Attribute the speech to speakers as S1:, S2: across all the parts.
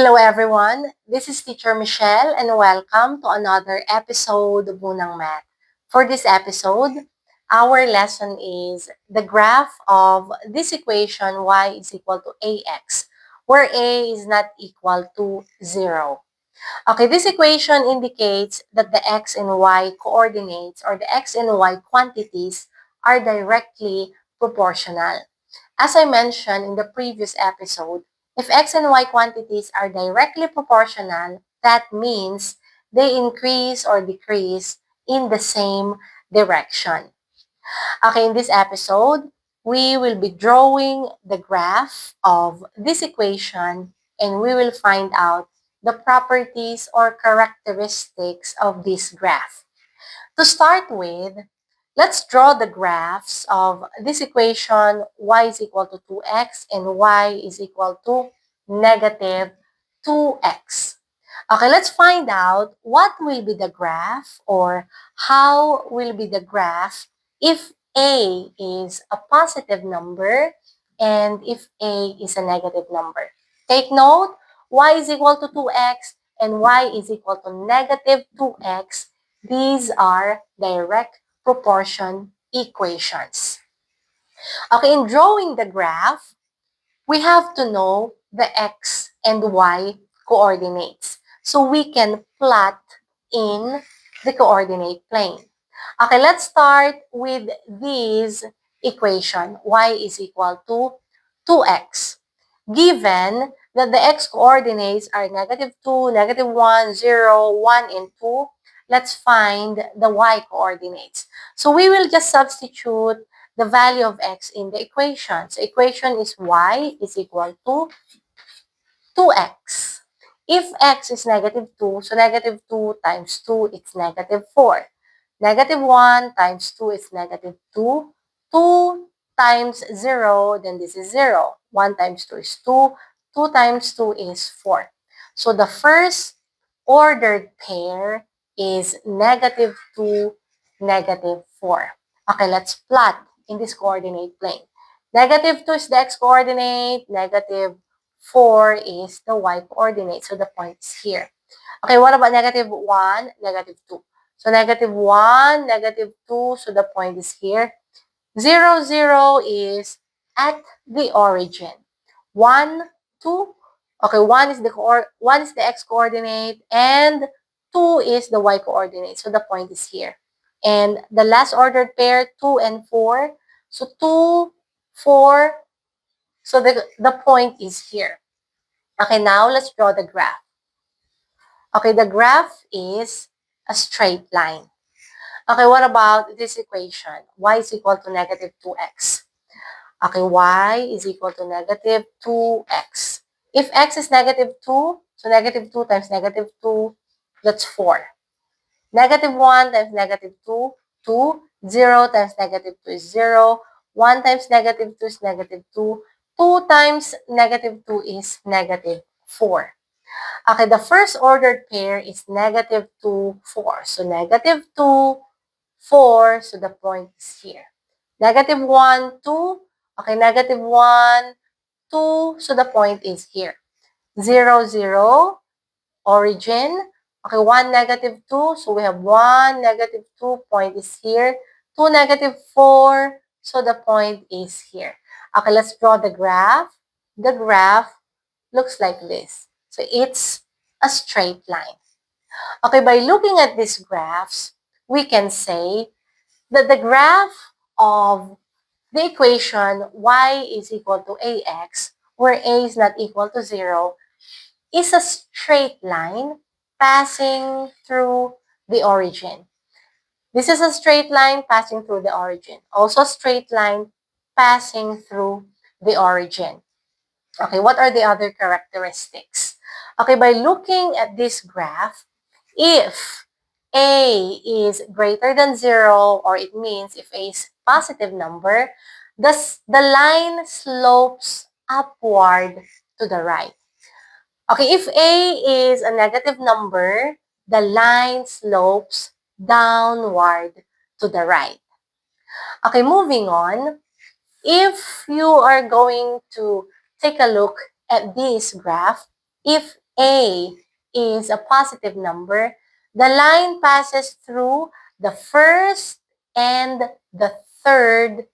S1: Hello everyone, this is Teacher Michelle and welcome to another episode of Unang Math. For this episode, our lesson is the graph of this equation y is equal to ax, where a is not equal to 0. Okay, this equation indicates that the x and y coordinates or the x and y quantities are directly proportional. As I mentioned in the previous episode, if x and y quantities are directly proportional, that means they increase or decrease in the same direction. Okay, in this episode, we will be drawing the graph of this equation and we will find out the properties or characteristics of this graph. To start with, let's draw the graphs of this equation y is equal to 2x and y is equal to negative 2x. Okay, let's find out what will be the graph or how will be the graph if a is a positive number and if a is a negative number. Take note, y is equal to 2x and y is equal to negative 2x. These are direct proportion equations. Okay, in drawing the graph, we have to know the x and y coordinates. So we can plot in the coordinate plane. Okay, let's start with this equation. Y is equal to 2x. Given that the x coordinates are negative 2, negative 1, 0, 1, and 2, let's find the y coordinates. So we will just substitute the value of x in the equation. So equation is y is equal to 2x. If x is negative 2, so negative 2 times 2 is negative 4. Negative 1 times 2 is negative 2. 2 times 0, then this is 0. 1 times 2 is 2. 2 times 2 is 4. So the first ordered pair is negative 2, negative 4. Okay, let's plot in this coordinate plane. Negative 2 is the x-coordinate, negative 4 is the y-coordinate. So the point is here. Okay, what about negative 1, negative 2? So negative 1, negative 2, so the point is here. 0, 0 is at the origin. 1, 2. Okay, 1 is the x-coordinate and 2 is the y-coordinate. So the point is here. And the last ordered pair, 2 and 4. So 2, 4. So the point is here. Okay, now let's draw the graph. Okay, the graph is a straight line. Okay, what about this equation? Y is equal to negative 2x. Okay, y is equal to negative 2x. If x is negative 2, so negative 2 times negative 2, that's 4. Negative 1 times negative 2, 2. 0 times negative 2 is 0. 1 times negative 2 is negative 2. 2 times negative 2 is negative 4. Okay, the first ordered pair is negative 2, 4. So negative 2, 4. So the point is here. Negative 1, 2. Okay, negative 1, 2. So the point is here. 0, 0. Origin. Okay, 1, negative 2. So we have 1, negative 2. Point is here. 2, negative 4. So the point is here. Okay, let's draw the graph. The graph looks like this. So it's a straight line. Okay, by looking at these graphs, we can say that the graph of the equation y is equal to ax, where a is not equal to 0, is a straight line passing through the origin. This is a straight line passing through the origin. Also a straight line passing through the origin. Okay, what are the other characteristics? Okay, by looking at this graph, if a is greater than 0, or it means if a is positive number, the line slopes upward to the right. Okay, if a is a negative number, the line slopes downward to the right. Okay, moving on. If you are going to take a look at this graph, if A is a positive number, the line passes through the first and the third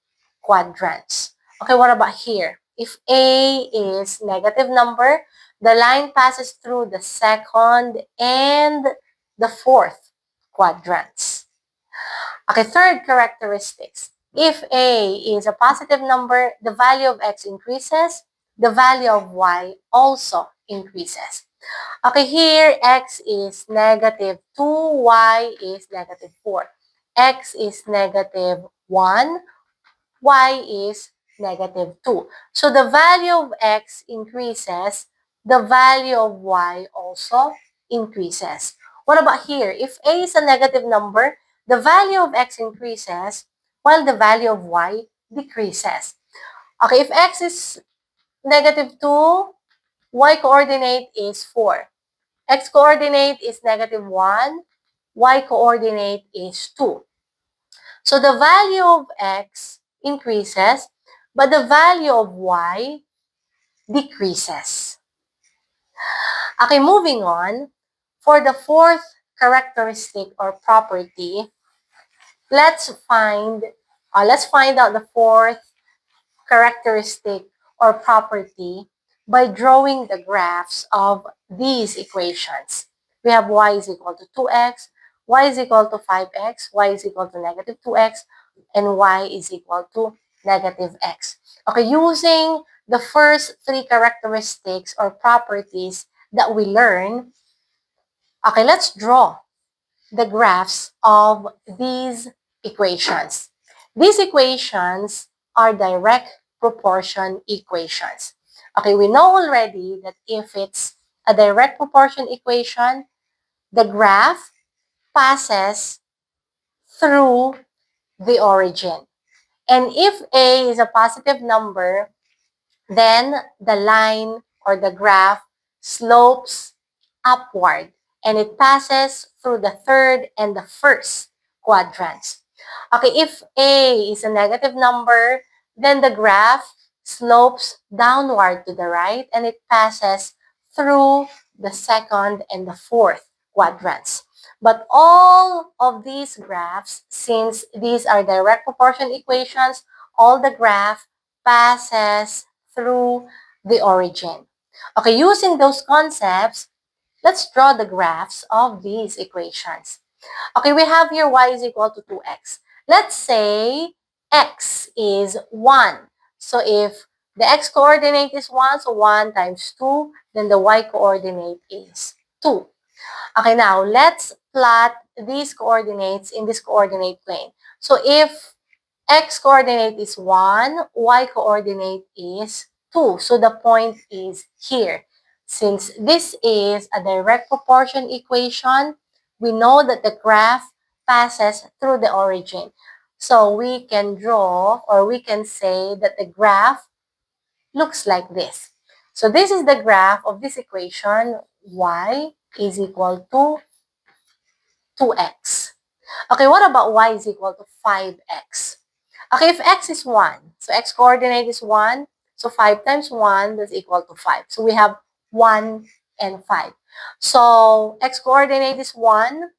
S1: quadrants. Okay, what about here? If A is negative number, the line passes through the second and the fourth quadrants. Okay, third characteristics. If A is a positive number, the value of X increases, the value of Y also increases. Okay, here X is negative 2, Y is negative 4. X is negative 1, Y is negative 2. So the value of X increases, the value of Y also increases. What about here? If A is a negative number, the value of X increases while the value of Y decreases. Okay, if X is negative 2, Y coordinate is 4. X coordinate is negative 1, Y coordinate is 2. So the value of X increases, but the value of Y decreases. Okay, moving on. For the fourth characteristic or property, let's find out the fourth characteristic or property by drawing the graphs of these equations. We have y is equal to 2x, y is equal to 5x, y is equal to negative 2x, and y is equal to negative x. Okay, using the first three characteristics or properties that we learn, okay, let's draw the graphs of these equations. These equations are direct proportion equations. Okay, we know already that if it's a direct proportion equation, the graph passes through the origin. And if A is a positive number, then the line or the graph slopes upward and it passes through the third and the first quadrants. Okay, if A is a negative number, then the graph slopes downward to the right and it passes through the second and the fourth quadrants. But all of these graphs, since these are direct proportion equations, all the graph passes through the origin. Okay, using those concepts, let's draw the graphs of these equations. Okay, we have here y is equal to 2x. Let's say x is 1. So if the x coordinate is 1, so 1 times 2, then the y coordinate is 2. Okay, now let's plot these coordinates in this coordinate plane. So if x coordinate is 1, y coordinate is 2. So the point is here. Since this is a direct proportion equation, we know that the graph passes through the origin. So we can draw or we can say that the graph looks like this. So this is the graph of this equation, y is equal to 2x. Okay, what about y is equal to 5x? Okay, if x is 1, so x coordinate is 1, so 5 times 1, that's equal to 5. So we have 1 and 5. So x coordinate is 1,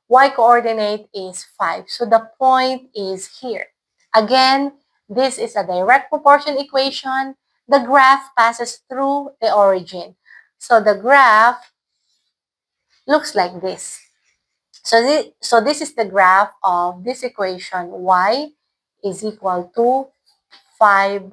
S1: y coordinate is 5. So the point is here. Again, this is a direct proportion equation. The graph passes through the origin. So the graph looks like this. So this is the graph of this equation, y is equal to 5x.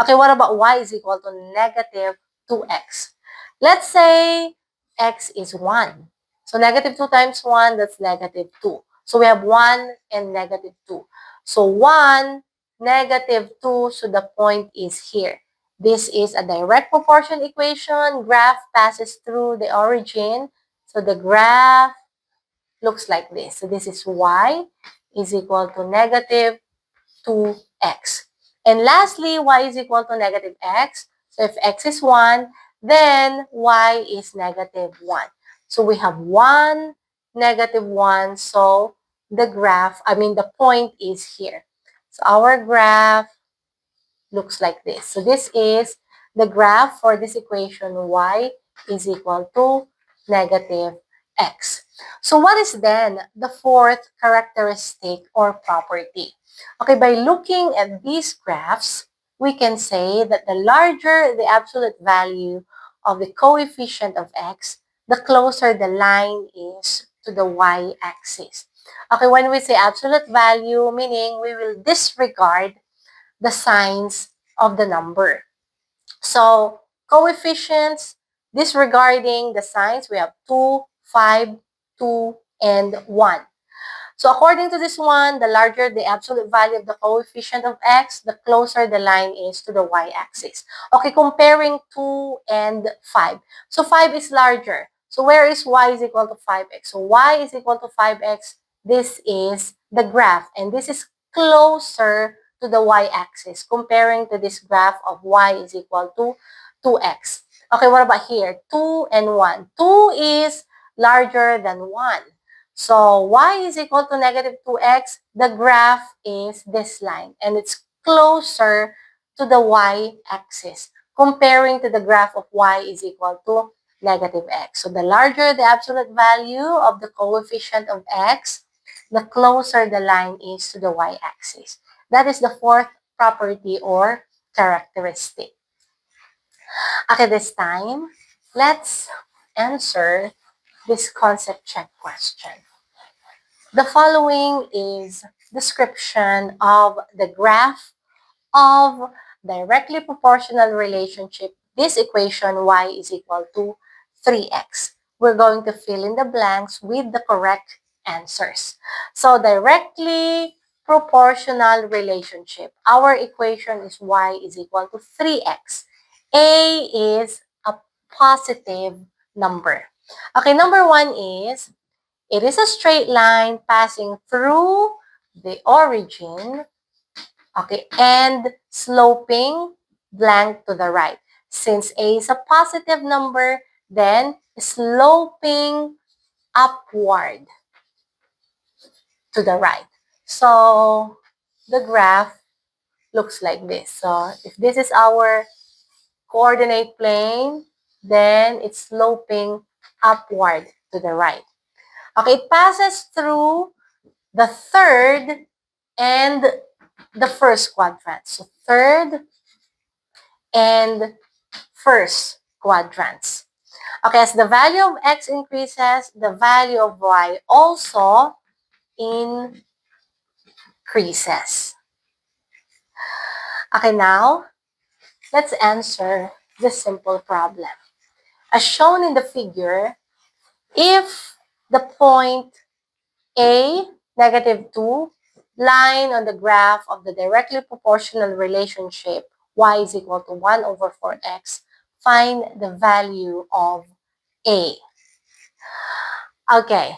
S1: Okay, what about y is equal to negative 2x? Let's say x is 1. So negative 2 times 1, that's negative 2. So we have 1 and negative 2. So 1, negative 2, so the point is here. This is a direct proportion equation. Graph passes through the origin. So the graph looks like this. So this is y is equal to negative 2x. And lastly, y is equal to negative x. So if x is 1, then y is negative 1. So we have 1, negative 1. So the point is here. So our graph looks like this. So this is the graph for this equation y is equal to negative x. So what is then the fourth characteristic or property? Okay, by looking at these graphs, we can say that the larger the absolute value of the coefficient of x, the closer the line is to the y-axis. Okay, when we say absolute value, meaning we will disregard the signs of the number. So, coefficients, disregarding the signs, we have 2, 5, 2, and 1. So according to this one, the larger the absolute value of the coefficient of x, the closer the line is to the y-axis. Okay, comparing 2 and 5. So 5 is larger. So where is y is equal to 5x? So y is equal to 5x. This is the graph, and this is closer to the y-axis comparing to this graph of y is equal to 2x. Okay, what about here? 2 and 1. 2 is larger than 1. So y is equal to negative 2x. The graph is this line, and it's closer to the y-axis, comparing to the graph of y is equal to negative x. So the larger the absolute value of the coefficient of x, the closer the line is to the y-axis. That is the fourth property or characteristic. Okay, this time, let's answer this concept check question. The following is description of the graph of directly proportional relationship. This equation y is equal to 3x. We're going to fill in the blanks with the correct answers. So directly proportional relationship. Our equation is y is equal to 3x. A is a positive number. Okay, number one is it is a straight line passing through the origin, okay, and sloping blank to the right. Since A is a positive number, then sloping upward to the right. So the graph looks like this. So if this is our coordinate plane, then it's sloping upward to the right. Okay, it passes through the third and the first quadrant. So third and first quadrants. Okay, as the value of x increases, the value of y also increases. Okay, now let's answer this simple problem. As shown in the figure, if the point A, negative 2, line on the graph of the directly proportional relationship y is equal to 1 over 4x, find the value of A. Okay,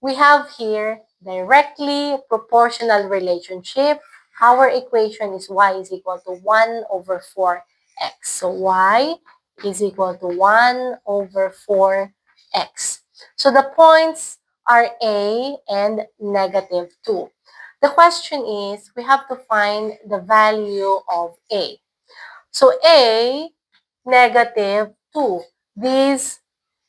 S1: we have here directly proportional relationship. Our equation is y is equal to 1 over 4x. So y is equal to 1 over 4x. So the points are A and negative 2. The question is, we have to find the value of A. So A, negative 2. These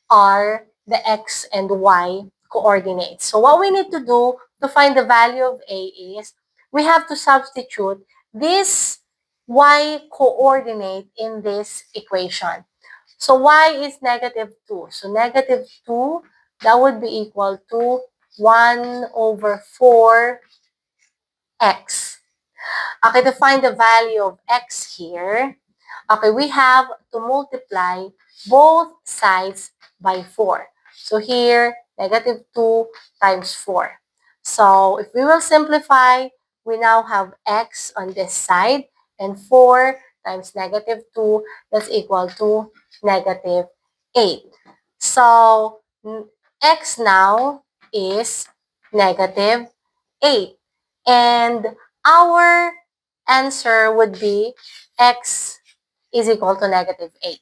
S1: are the x and y coordinates. So what we need to do to find the value of A is, we have to substitute this y coordinate in this equation. So y is negative 2. So negative 2, that would be equal to 1 over 4x. Okay, to find the value of x here, okay, we have to multiply both sides by 4. So here, negative 2 times 4. So if we will simplify, we now have x on this side, and 4 times negative 2, that's equal to negative 8. So x now is negative 8. And our answer would be x is equal to negative 8.